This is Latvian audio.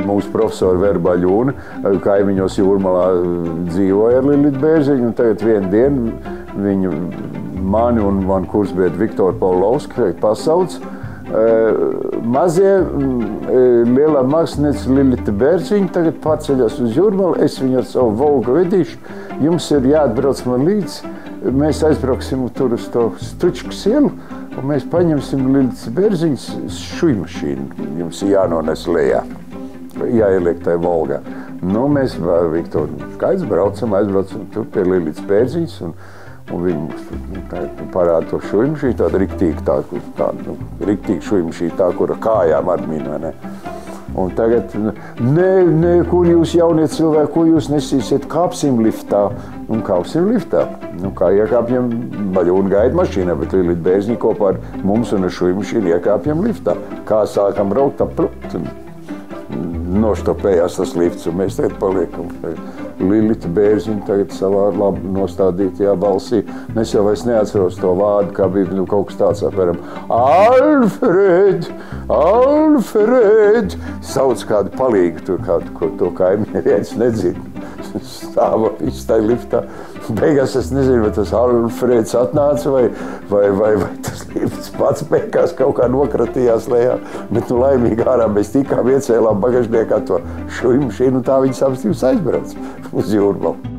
mūsu profesora Verbaļūna, kaimiņos Jūrmalā dzīvoja ar Lilitu Bērziņu, un tagad vienu dienu viņu mani un manu kursbiedru Viktoru Pavlovski pasauc. Mazie lielā mākslinieca Lilita Bērziņa tagad pārceļas uz Jūrmalu, es viņu ar savu Volgu vedīšu, jums ir jāatbrauc man līdzi, mēs aizbrauksim tur uz to Stučkas ielu, un mēs paņemsim Lilitas Bērziņas šujmašīnu, jums ir jānones lejā, jāieliek tai Volgā. Nu, mēs ar Viktoru skaidrs aizbraucam tur pie Lilitas Bērziņas, un viņi parāda to šujmašīnu, tāda riktīga šujmašīna, tā, kura kājām atmina, ne? Un tagad, kur jūs jaunie cilvēki, ko jūs nesīsiet, kāpsim liftā. Un kāpsim liftā. Nu, kā iekāpjam Baļūna gaida mašīnā, bet Lilita Bērziņa kopā ar mums un ar šujmašīnu iekāpjam liftā. Kā sākam braukt, tā plupt, noštopējās tas lifts, un mēs tagad paliekam. Lilita Bērziņa tagad savā labi nostādītajā balsī. Es jau vairs neatceros to vārdu, kā bija kaut kas tāds apmēram. Alfred! Alfred! Sauc kādu palīgu, tur kādu to kaimiņu viens nedzird. Stāva viss tai liftā. Beigās es nezinu, vai tas Alfreds atnāca, vai tas lifts pats beigās kaut kā nokratījās lejā. Bet laimīgi ārā mēs tikām iecēlām bagažniekā to šujmašīnu, un tā viņas abas divas aizbrauc uz Jūrmalu.